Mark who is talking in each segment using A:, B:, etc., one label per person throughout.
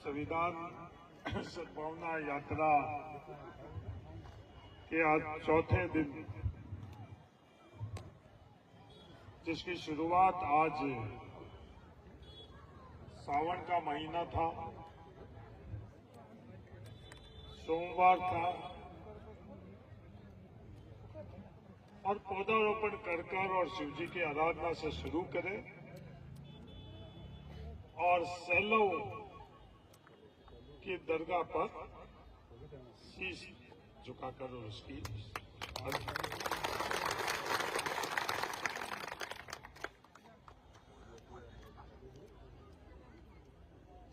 A: संविधान सद्भावना यात्रा के आज चौथे दिन, जिसकी शुरुआत आज सावन का महीना था, सोमवार था और पौधारोपण कर और शिव जी की आराधना से शुरू करें और सैलो की दरगाह पर शीश झुकाकर और उसकी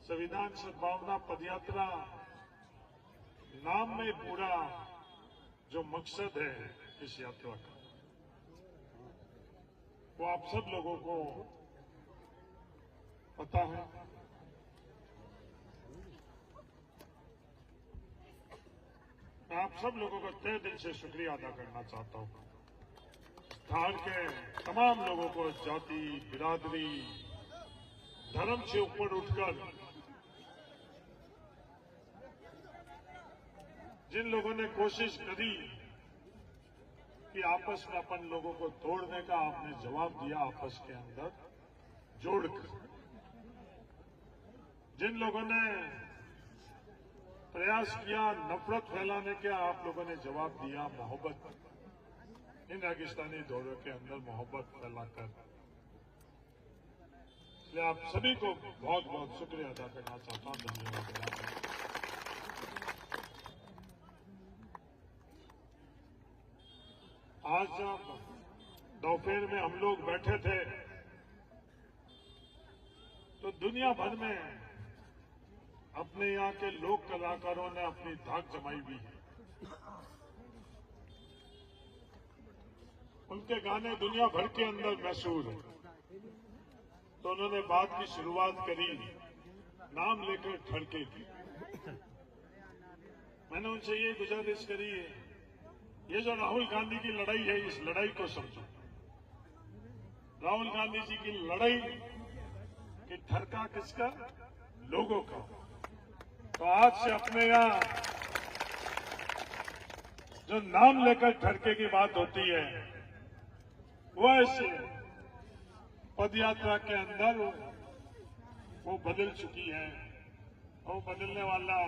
A: संविधान सद्भावना पदयात्रा नाम में पूरा जो मकसद है इस यात्रा का, वो आप सब लोगों को पता है। मैं आप सब लोगों को तहे दिल से शुक्रिया अदा करना चाहता हूं। स्थान के तमाम लोगों को जाति, बिरादरी, धर्म से ऊपर उठकर जिन लोगों ने कोशिश करी कि आपस में अपन लोगों को तोड़ने का, आपने जवाब दिया आपस के अंदर जोड़कर। जिन लोगों ने प्रयास किया नफरत फैलाने के, आप लोगों ने जवाब दिया मोहब्बत, इन रेगिस्तानी दौरों के अंदर मोहब्बत फैलाकर। इसलिए आप सभी को बहुत बहुत शुक्रिया अदा करना चाहता हूं, धन्यवाद। आज जब दोपहर में हम लोग बैठे थे तो दुनिया भर में अपने यहाँ के लोक कलाकारों ने अपनी धाक जमाई हुई है। उनके गाने दुनिया भर के अंदर मशहूर है। तो उन्होंने बात की शुरुआत करी नाम लेकर ठड़के की। मैंने उनसे ये गुजारिश करी है, ये जो राहुल गांधी की लड़ाई है, इस लड़ाई को समझो। राहुल गांधी जी की लड़ाई कि ठरका किसका? लोगों का। तो आज से अपने यहां जो नाम लेकर ठरके की बात होती है, वो ऐसे पदयात्रा के अंदर वो बदल चुकी है। वो बदलने वाला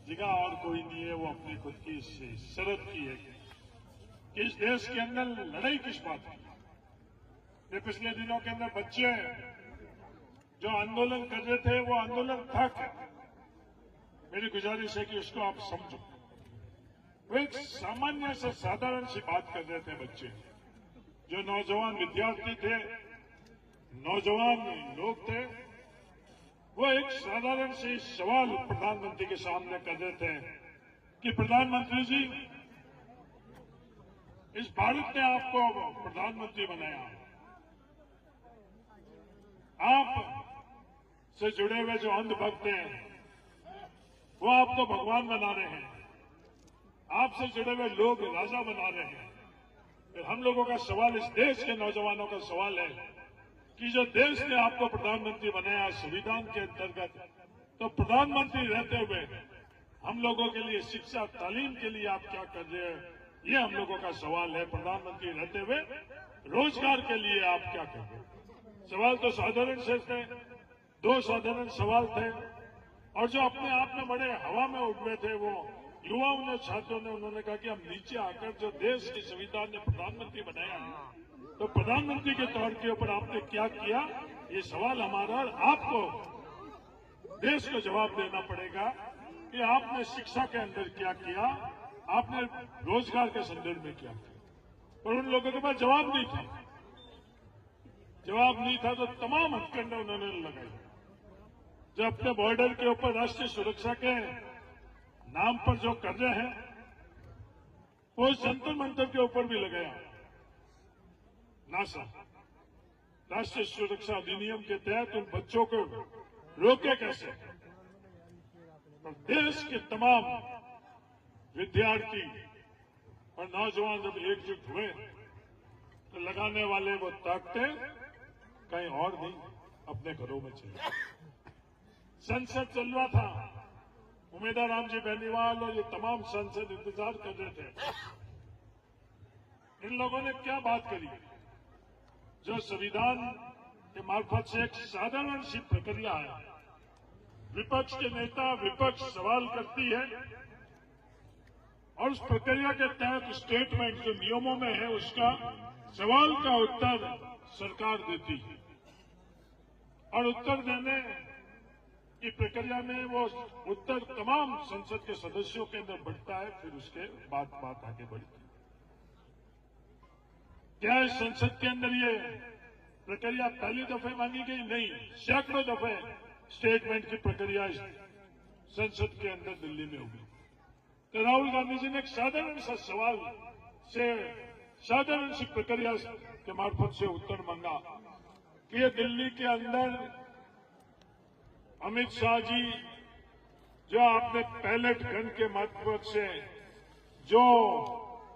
A: जगह और कोई नहीं है, वो अपनी खुद की शरत की है कि इस देश के अंदर लड़ाई किस बात की। ये पिछले दिनों के अंदर बच्चे जो आंदोलन कर रहे थे, वो आंदोलन था क्या? मेरी गुजारिश है कि उसको आप समझो। वो एक सामान्य से साधारण सी बात कर रहे थे बच्चे, जो नौजवान विद्यार्थी थे, नौजवान लोग थे। वो एक साधारण से सवाल प्रधानमंत्री के सामने कर रहे थे कि प्रधानमंत्री जी, इस भारत ने आपको प्रधानमंत्री बनाया, आप से जुड़े हुए जो अंधभक्त हैं वो आपको भगवान बना रहे हैं, आपसे जुड़े हुए लोग राजा बना रहे हैं। फिर हम लोगों का सवाल, इस देश के नौजवानों का सवाल है कि जो देश ने आपको प्रधानमंत्री बनाया संविधान के अंतर्गत, तो प्रधानमंत्री रहते हुए हम लोगों के लिए शिक्षा तालीम के लिए आप क्या कर रहे हैं, ये हम लोगों का सवाल है। प्रधानमंत्री रहते हुए रोजगार के लिए आप क्या कर रहे हैं? सवाल तो साधारण से थे, दो साधारण सवाल थे, और जो अपने आप में बड़े हवा में उठ रहे थे वो युवाओं ने, छात्रों ने, उन्होंने कहा कि हम नीचे आकर जो देश की संविधान ने प्रधानमंत्री बनाया है, तो प्रधानमंत्री के तौर के ऊपर आपने क्या किया? ये सवाल हमारा, आपको देश को जवाब देना पड़ेगा कि आपने शिक्षा के अंदर क्या किया, आपने रोजगार के संदर्भ में क्या किया। पर उन लोगों के पास जवाब नहीं था। जवाब नहीं था तो तमाम हथकंडे उन्होंने लगाए। जो अपने बॉर्डर के ऊपर राष्ट्रीय सुरक्षा के नाम पर जो कर रहे हैं, वो जंतर मंतर के ऊपर भी लगाया। नासा राष्ट्रीय सुरक्षा अधिनियम के तहत उन बच्चों को रोके कैसे? तो देश के तमाम विद्यार्थी और नौजवान जब एकजुट हुए तो लगाने वाले वो ताकतें कहीं और नहीं, अपने घरों में चले। संसद चल रहा था, उमेदा राम जी बेनीवाल और ये तमाम सांसद इंतजार कर रहे थे। इन लोगों ने क्या बात करी? जो संविधान के मार्फत से एक साधारण सी प्रक्रिया है, विपक्ष के नेता विपक्ष सवाल करती है और उस प्रक्रिया के तहत स्टेटमेंट जो नियमों में है उसका सवाल का उत्तर सरकार देती है और उत्तर देने की प्रक्रिया में वो उत्तर तमाम संसद के सदस्यों के अंदर बढ़ता है, फिर उसके बाद बात आगे बढ़ती है। क्या इस संसद के अंदर ये प्रक्रिया पहली दफे मांगी गई? नहीं, सैकड़ों दफे स्टेटमेंट की प्रक्रिया संसद के अंदर दिल्ली में होगी। तो राहुल गांधी जी ने एक साधारण सा सवाल से साधारण सी प्रक्रिया के मार्फत से उत्तर मांगा कि ये दिल्ली के अंदर अमित शाह जी जो आपने पैलेट गन के मार्फत से जो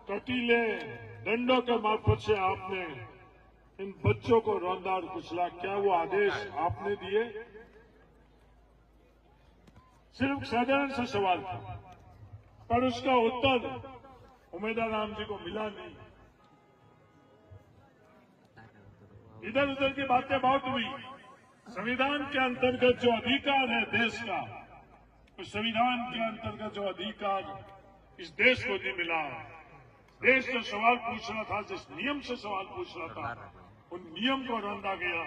A: कटीले दंडों के मार्फत से आपने इन बच्चों को रौंदा और कुचला, क्या वो आदेश आपने दिए? सिर्फ साधारण सा सवाल था, पर उसका उत्तर उमेदा राम जी को मिला नहीं। इधर उधर की बातें बहुत हुई। संविधान के अंतर्गत जो अधिकार है देश का, उस संविधान के अंतर्गत जो अधिकार इस देश को नहीं मिला, देश जो सवाल पूछ रहा था, जिस नियम से सवाल पूछ रहा था, उन नियम को रौंदा गया,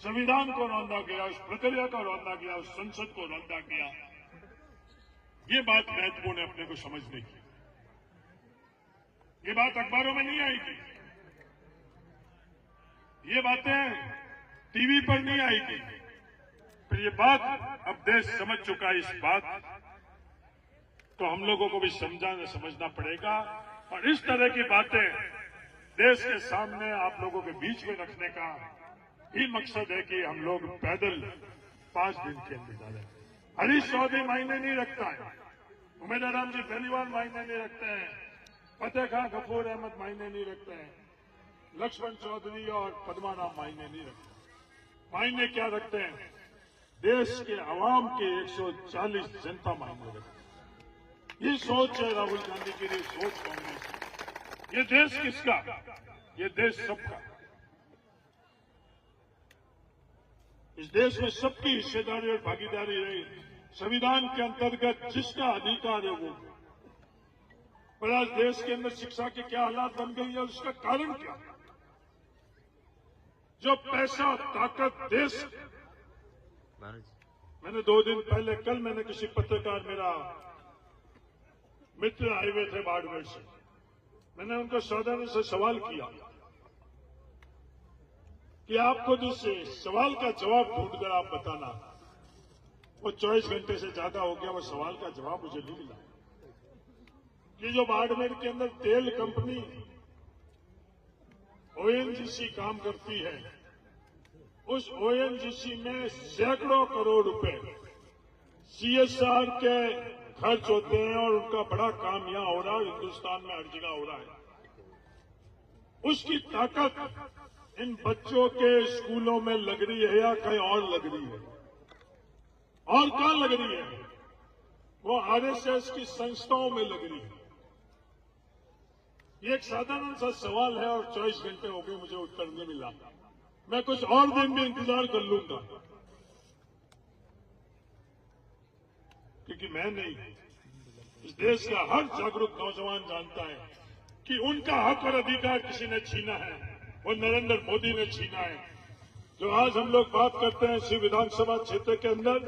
A: संविधान को रौंदा गया, उस प्रक्रिया को रौंदा गया, उस संसद को रौंदा गया। ये बात महत्वपूर्ण है अपने को समझने की। ये बात अखबारों में नहीं आएगी, ये बातें टीवी पर नहीं आएगी, फिर ये बात अब देश समझ चुका है। इस बात को हम लोगों को भी समझना पड़ेगा और इस तरह की बातें देश के सामने आप लोगों के बीच में रखने का ही मकसद है कि हम लोग पैदल 5 दिन के अंदर जा रहे हैं। हरीश चौधरी मायने नहीं रखता है, उमेदा राम जी बेनीवाल मायने नहीं रखते हैं, फतेह खां गफूर अहमद मायने नहीं रखते हैं, लक्ष्मण चौधरी और पद्मानाभ मायने नहीं रखते। मायने क्या रखते हैं? देश के अवाम के 140 जनता मायने रखते हैं। ये सोच है राहुल गांधी की, ये सोच कांग्रेस की। ये देश किसका? ये देश सबका। इस देश में सबकी हिस्सेदारी और भागीदारी रही। संविधान के अंतर्गत जिसका अधिकार है वो। पर आज देश के अंदर शिक्षा के क्या हालात बन गई है, उसका कारण क्या? जो पैसा ताकत देश, मैंने 2 दिन पहले, कल मैंने किसी पत्रकार, मेरा मित्र आए हुए थे बाड़मेर से, मैंने उनको साधारण से सवाल किया कि आपको जिस सवाल का जवाब ढूंढकर आप बताना, वो 24 घंटे से ज्यादा हो गया, वो सवाल का जवाब मुझे नहीं मिला। कि जो बाड़मेर के अंदर तेल कंपनी ओएनजीसी काम करती है, उस ओएनजीसी में सैकड़ों करोड़ रुपए सीएसआर के खर्च होते हैं और उनका बड़ा काम यहां हो रहा है, हिंदुस्तान में हर जगह हो रहा है। उसकी ताकत इन बच्चों के स्कूलों में लग रही है या कहीं और लग रही है? और कहां लग रही है? वो आरएसएस की संस्थाओं में लग रही है। ये एक साधारण सा सवाल है और 24 घंटे हो गए, मुझे उत्तर नहीं मिला। मैं कुछ और दिन भी इंतजार कर लूंगा, क्योंकि मैं नहीं, इस देश का हर जागरूक नौजवान जानता है कि उनका हक और अधिकार किसी ने छीना है, वो नरेंद्र मोदी ने छीना है। जो आज हम लोग बात करते हैं इसी विधानसभा क्षेत्र के अंदर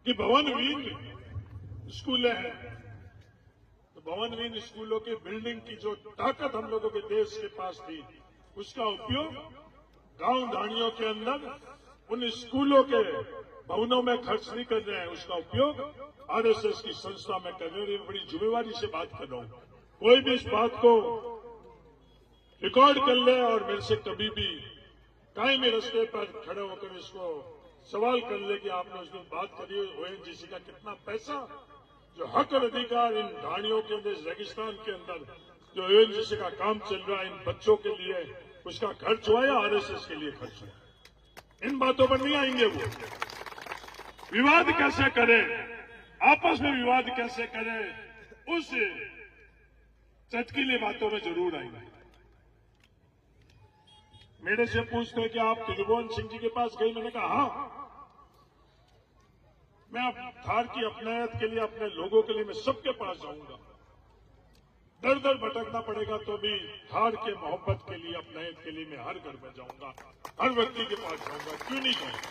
A: कि भवनहीन स्कूलें हैं, तो भवनहीन स्कूलों की बिल्डिंग की जो ताकत हम लोगों के देश के पास थी, उसका उपयोग गांव ढाणियों के अंदर उन स्कूलों के भवनों में खर्च नहीं कर रहे हैं, उसका उपयोग आरएसएस की संस्था में कर रहे हैं। बड़ी जिम्मेवारी से बात कर रहा हूं। कोई भी इस बात को रिकॉर्ड कर ले और मेरे से कभी भी कायमी रास्ते पर खड़े होकर इसको सवाल कर ले कि आपने उस दिन बात करी ओएनजीसी का कितना पैसा, जो हक और अधिकार इन ढाणियों के अंदर, रेगिस्तान के अंदर जो ओएनजीसी का काम चल रहा है इन बच्चों के लिए, उसका खर्च हुआ या आरएसएस के लिए खर्च हुआ? इन बातों पर नहीं आएंगे वो। विवाद कैसे करे, आपस में विवाद कैसे करे, उस चटकीली बातों में जरूर आएंगे। मेरे से पूछते हैं कि आप त्रिभुवन सिंह जी के पास गए, मैंने कहा हाँ, मैं थार की अपनायत के लिए, अपने लोगों के लिए मैं सबके पास जाऊंगा। दर दर भटकना पड़ेगा तो भी थार के मोहब्बत के लिए, अपनायत के लिए मैं हर घर में जाऊंगा, हर व्यक्ति के पास जाऊंगा, क्यों नहीं जाऊंगा।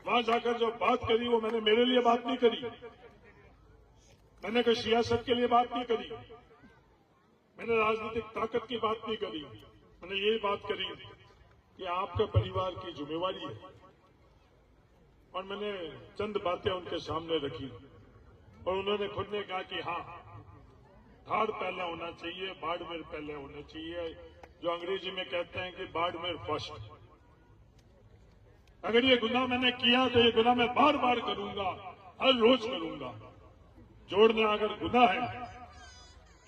A: वहां जाकर जो बात करी वो मैंने मेरे लिए बात नहीं करी, मैंने कोई सियासत के लिए बात नहीं करी, मैंने राजनीतिक ताकत की बात नहीं करी, मैंने ये बात करी कि आपका परिवार की जिम्मेवारी है। और मैंने चंद बातें उनके सामने रखी और उन्होंने खुद ने कहा कि हाँ, थार पहला होना चाहिए, बाड़मेर पहले होना चाहिए, जो अंग्रेजी में कहते हैं कि बाड़मेर फर्स्ट। अगर ये गुनाह मैंने किया तो ये गुनाह मैं बार बार करूंगा, हर रोज करूंगा। जोड़ना अगर गुनाह है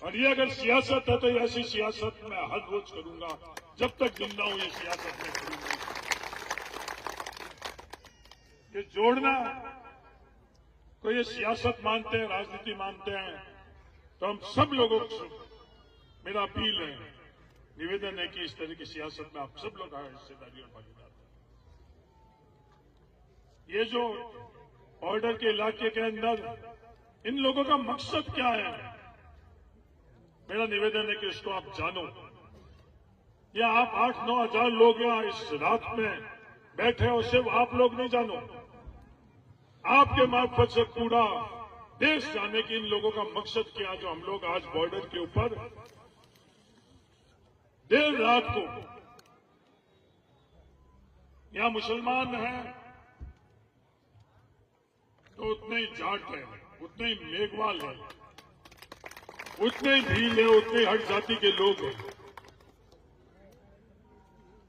A: और ये अगर सियासत है तो ऐसी सियासत मैं हर रोज करूंगा, जब तक जिंदा हूं ये सियासत में करूंगा। ये जोड़ना को ये सियासत मानते हैं, राजनीति मानते हैं, तो हम सब लोगों को मेरा अपील है, निवेदन है कि इस तरह की सियासत में आप सब लोग हिस्सेदारी और भागीदार। ये जो बॉर्डर के इलाके के अंदर इन लोगों का मकसद क्या है, मेरा निवेदन है कि इसको आप जानो। या आप 8-9 हजार लोग यहाँ इस रात में बैठे हो, सिर्फ आप लोग नहीं जानो, आपके मार्फत से पूरा देश जाने की इन लोगों का मकसद क्या, जो हम लोग आज बॉर्डर के ऊपर देर रात को, यहाँ मुसलमान हैं तो उतने ही जाट है, उतने ही मेघवाल है, उतने ही भील है, उतने ही हर जाति के लोग हैं।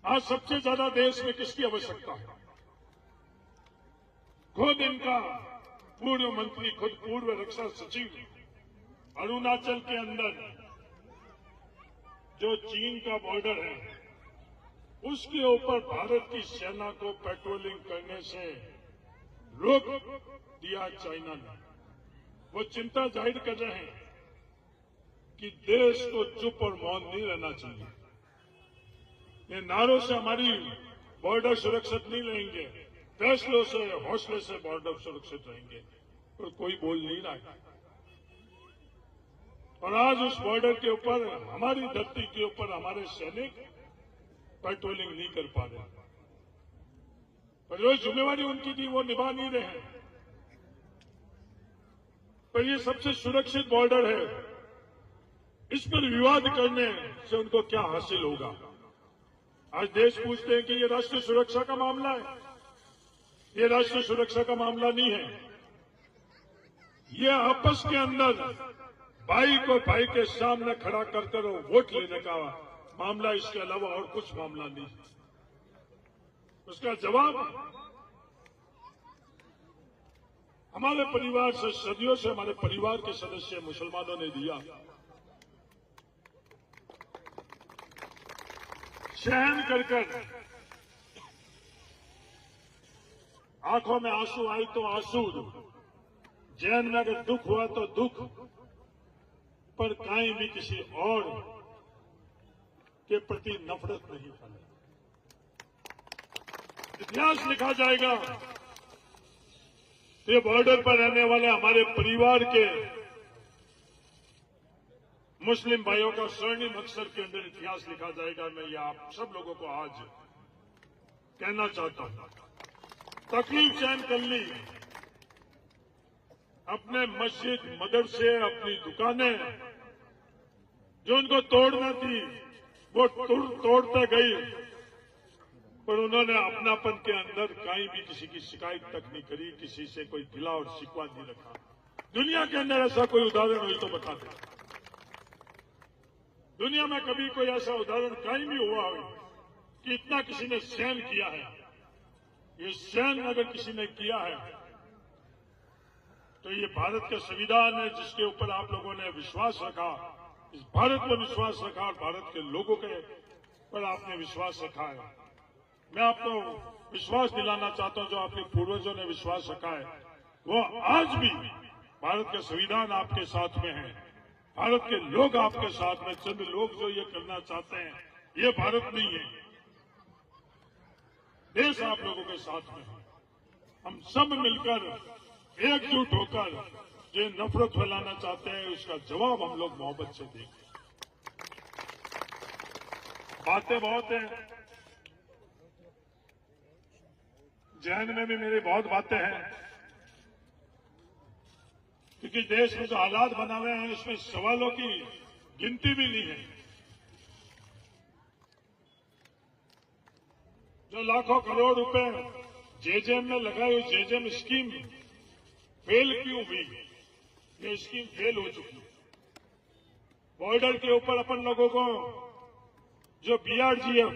A: आज सबसे ज्यादा देश में किसकी आवश्यकता है? खुद इनका पूर्व मंत्री, खुद पूर्व रक्षा सचिव अरुणाचल के अंदर जो चीन का बॉर्डर है उसके ऊपर भारत की सेना को पेट्रोलिंग करने से रोक दिया चाइना ने। वो चिंता जाहिर कर रहे हैं कि देश को चुप और मौन नहीं रहना चाहिए। ये नारों से हमारी बॉर्डर सुरक्षित नहीं रहेंगे, फैसलों से, हौसले से बॉर्डर सुरक्षित रहेंगे, और कोई बोल नहीं रहा है। और आज उस बॉर्डर के ऊपर, हमारी धरती के ऊपर हमारे सैनिक पेट्रोलिंग नहीं कर पा रहे, और जो जिम्मेवारी उनकी थी वो निभा नहीं रहे हैं। पर ये सबसे सुरक्षित बॉर्डर है, इस पर विवाद करने से उनको क्या हासिल होगा? आज देश पूछते हैं कि ये राष्ट्रीय सुरक्षा का मामला है। ये राष्ट्रीय सुरक्षा का मामला नहीं है, ये आपस के अंदर भाई को भाई के सामने खड़ा कर वोट लेने का मामला, इसके अलावा और कुछ मामला नहीं। उसका जवाब हमारे परिवार से, सदियों से हमारे परिवार के सदस्य मुसलमानों ने दिया। सहन कर आंखों में आंसू आए तो आंसू, जैन में अगर दुख हुआ तो दुख, पर कहीं भी किसी और के प्रति नफरत नहीं फैले। इतिहास लिखा जाएगा, ये बॉर्डर पर रहने वाले हमारे परिवार के मुस्लिम भाइयों का स्वर्णिम अक्षर के अंदर इतिहास लिखा जाएगा। मैं ये आप सब लोगों को आज कहना चाहता हूं, तकलीफ सहन कर ली, अपने मस्जिद, मदरसे, अपनी दुकानें जो उनको तोड़ना थी वो तोड़ते गई, पर उन्होंने अपनापन के अंदर कहीं भी किसी की शिकायत तक नहीं करी, किसी से कोई गिला और शिकवा नहीं रखा। दुनिया के अंदर ऐसा कोई उदाहरण हुई तो बता दें, दुनिया में कभी कोई ऐसा उदाहरण कहीं भी हुआ हो कि इतना किसी ने सहन किया है? ये सहन अगर किसी ने किया है तो ये भारत का संविधान है, जिसके ऊपर आप लोगों ने विश्वास रखा, इस भारत पर विश्वास रखा और भारत के लोगों के पर आपने विश्वास रखा है। मैं आपको विश्वास दिलाना चाहता हूं, जो आपके पूर्वजों ने विश्वास रखा है वो आज भी भारत का संविधान आपके साथ में है, भारत के लोग आपके साथ में। चंद लोग जो ये करना चाहते हैं, ये भारत नहीं है, देश आप लोगों के साथ में है। हम सब मिलकर एकजुट होकर जो नफरत फैलाना चाहते हैं उसका जवाब हम लोग मोहब्बत से देंगे। बातें बहुत हैं, जहन में भी मेरी बहुत बातें हैं, क्योंकि देश में जो हालात बना हुए हैं इसमें सवालों की गिनती भी नहीं है। जो लाखों करोड़ रुपए जेजेएम में लगाए हुए जेजेएम स्कीम फेल क्यों हुई? ये स्कीम फेल हो चुकी। बॉर्डर के ऊपर अपन लोगों को जो बीआरजीएफ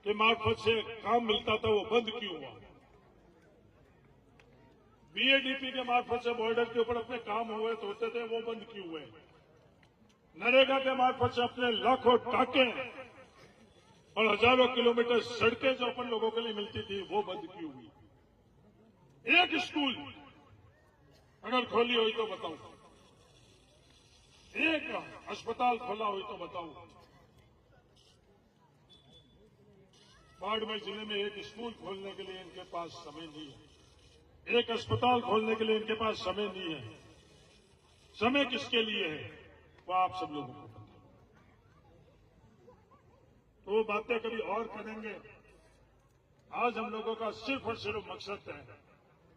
A: के मार्फत से काम मिलता था वो बंद क्यों हुआ? बीएडीपी के मार्फत से बॉर्डर के ऊपर अपने काम हुए तो होते थे, वो बंद क्यों हुए? नरेगा के मार्फत से अपने लाखों टाके और हजारों किलोमीटर सड़कें जो अपन लोगों के लिए मिलती थी वो बंद क्यों हुई? एक स्कूल अगर खोली हुई तो बताऊं, एक अस्पताल खोला हुई तो बताऊं। बाड़मेर जिले में एक स्कूल खोलने के लिए इनके पास समय नहीं है, एक अस्पताल खोलने के लिए इनके पास समय नहीं है। समय किसके लिए है वो आप सब लोगों को पता है। तो वो बातें कभी और करेंगे। आज हम लोगों का सिर्फ और सिर्फ मकसद है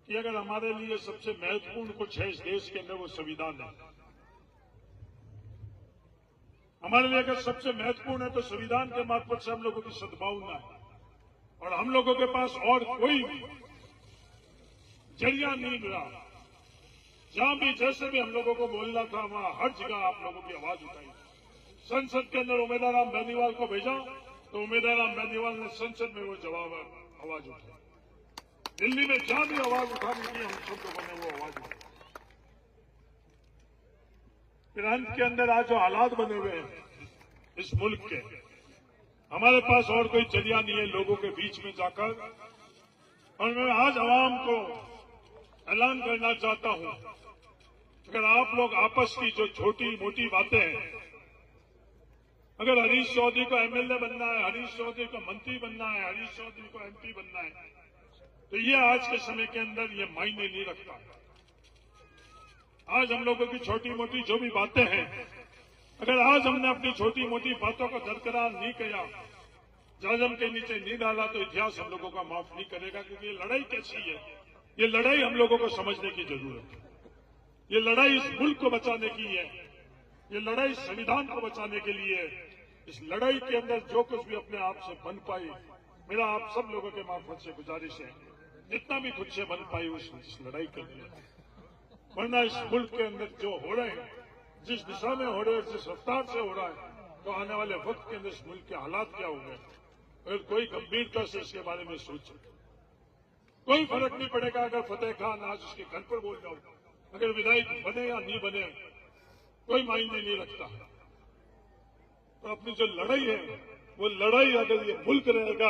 A: कि अगर हमारे लिए सबसे महत्वपूर्ण कुछ है इस देश के अंदर वो संविधान है। हमारे लिए अगर सबसे महत्वपूर्ण है तो संविधान के मार्फत से हम लोगों की सद्भावना है, और हम लोगों के पास और कोई जरिया नहीं मिला। जहां भी जैसे भी हम लोगों को बोलना था वहां हर जगह आप लोगों की आवाज उठाई। संसद के अंदर उमेदवाराम बेनीवाल को भेजा तो उमेदवाराम बेनीवाल ने संसद में वो जवाब आवाज उठाई। दिल्ली में जहां भी आवाज उठानी थी हम सब लोगों ने वो आवाज उठाई। फिर अंत के अंदर आज जो हालात बने हुए हैं इस मुल्क के, हमारे पास और कोई जरिया नहीं है लोगों के बीच में जाकर। और मैं आज आवाम को ऐलान करना चाहता हूं, अगर आप लोग आपस की जो छोटी मोटी बातें हैं, अगर हरीश चौधरी को एमएलए बनना है, हरीश चौधरी को मंत्री बनना है, हरीश चौधरी को एमपी बनना है, तो ये आज के समय के अंदर ये मायने नहीं रखता। आज हम लोगों की छोटी मोटी जो भी बातें हैं, अगर आज हमने अपनी छोटी मोटी बातों को दरकरार नहीं किया, जाजम के नीचे नहीं डाला, तो इतिहास हम लोगों का माफ नहीं करेगा। क्योंकि ये लड़ाई कैसी है, ये लड़ाई हम लोगों को समझने की जरूरत है। ये लड़ाई इस मुल्क को बचाने की है, ये लड़ाई संविधान को बचाने के लिए है। इस लड़ाई के अंदर जो कुछ भी अपने आप से बन पाए, मेरा आप सब लोगों के मार्फत से गुजारिश है, जितना भी खुद से बन पाए उस लड़ाई के लिए। वरना इस मुल्क के अंदर जो हो रहे हैं, जिस दिशा में हो रहे हैं, जिस रफ्तार से हो रहा है, तो आने वाले वक्त के अंदर इस मुल्क के हालात क्या होंगे, अगर कोई गंभीरता से इसके बारे में सोचे। कोई फर्क नहीं पड़ेगा अगर फतेह खान आज उसके घर पर बोल जाओ, अगर विधायक बने या नहीं बने कोई मायने नहीं रखता। तो अपनी जो लड़ाई है वो लड़ाई, अगर ये मुल्क रहेगा,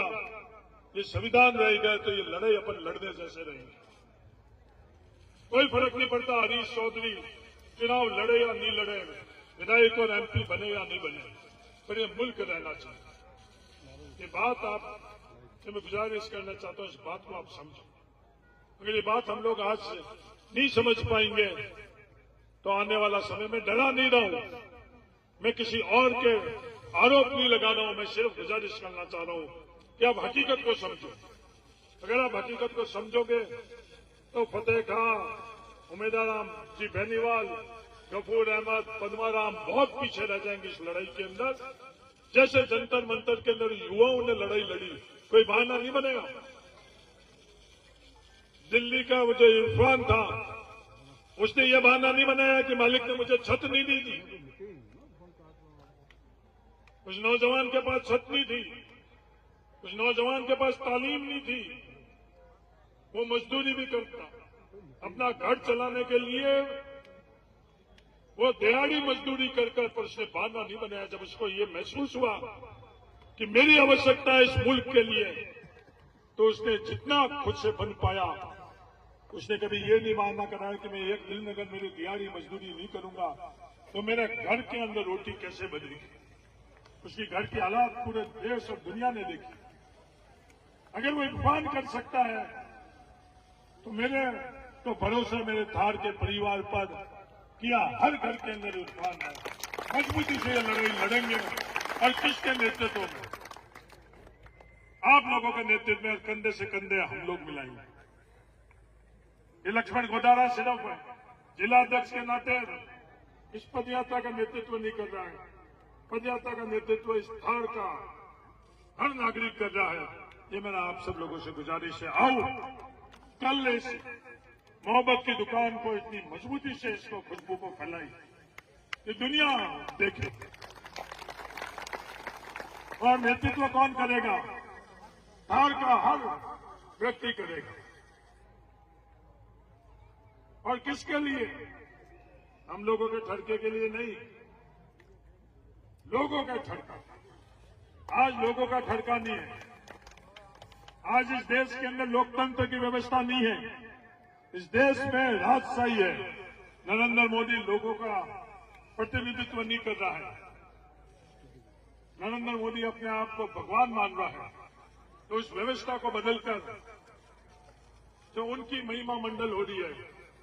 A: ये संविधान रहेगा, तो ये लड़ाई अपन लड़ने जैसे रहेगी। कोई फर्क नहीं पड़ता हरीश चौधरी चुनाव लड़े या नहीं लड़े, विधायक और एमपी बने या नहीं बने, पर ये मुल्क रहना चाहिए। ये बात आप से मैं गुजारिश करना चाहता हूं, इस बात को आप समझो। अगर ये बात हम लोग आज नहीं समझ पाएंगे तो आने वाला समय में डरा नहीं रहा हूं, मैं किसी और के आरोप नहीं लगा रहा हूं, मैं सिर्फ गुजारिश करना चाह रहा हूं कि आप हकीकत को समझो। अगर आप हकीकत को समझोगे तो फतेह खान, उमेदवाराम जी बेनीवाल, गफूर अहमद, पद्माराम बहुत पीछे रह जाएंगे इस लड़ाई के अंदर। जैसे जंतर मंतर के अंदर युवाओं ने लड़ाई लड़ी, कोई बहाना नहीं बनेगा। दिल्ली का वो जो इरफान था उसने ये बहाना नहीं बनाया कि मालिक ने मुझे छत नहीं दी थी। कुछ नौजवान के पास छत नहीं थी, कुछ नौजवान के पास तालीम नहीं थी, वो मजदूरी भी करता, अपना घर चलाने के लिए वो दिहाड़ी मजदूरी कर पर उसने बहाना नहीं बनाया। जब उसको ये महसूस हुआ कि मेरी आवश्यकता है इस मुल्क के लिए, तो उसने जितना खुद से बन पाया, उसने कभी ये नहीं मानना कराया कि मैं एक दिन अगर मेरी दिहाड़ी मजदूरी नहीं करूंगा तो मेरे घर के अंदर रोटी कैसे बनेगी। उसकी घर की हालात पूरे देश और दुनिया ने देखी। अगर वो इरफान कर सकता है तो मेरे तो भरोसा मेरे धार के परिवार पर किया हर घर के अंदर इरफान है। मजबूती से ये लड़ाई लड़ेंगे और किसके नेतृत्व में? आप लोगों के नेतृत्व में कंधे से कंधे हम लोग मिलाएंगे। ये लक्ष्मण गोदारा सिर्फ जिलाध्यक्ष के नाते इस पदयात्रा का नेतृत्व नहीं कर रहा है। पदयात्रा का नेतृत्व इस धार का हर नागरिक कर रहा है। ये मेरा आप सब लोगों से गुजारिश है, आओ कल इस मोहब्बत की दुकान को इतनी मजबूती से इसको खुशबू को फैलाई कि दुनिया देखे। और नेतृत्व कौन करेगा? धार का हर व्यक्ति करेगा। और किसके लिए? हम लोगों के ठड़के के लिए नहीं, लोगों का ठड़का। आज लोगों का ठड़का नहीं है। आज इस देश के अंदर लोकतंत्र की व्यवस्था नहीं है। इस देश में राजशाही है। नरेंद्र मोदी लोगों का प्रतिनिधित्व नहीं कर रहा है। नरेंद्र मोदी अपने आप को भगवान मान रहा है। तो इस व्यवस्था को बदलकर जो उनकी महिमा मंडल हो रही है,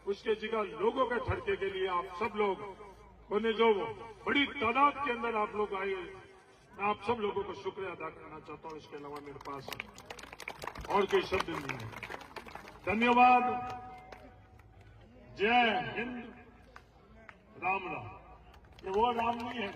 A: उसके जगह लोगों के ठड़के के लिए आप सब लोग उन्हें जो बड़ी तादाद के अंदर आप लोग आए, मैं आप सब लोगों को शुक्रिया अदा करना चाहता हूं। इसके अलावा मेरे पास और कोई शब्द नहीं है। धन्यवाद। जय हिंद। राम राम। ये वो राम नहीं है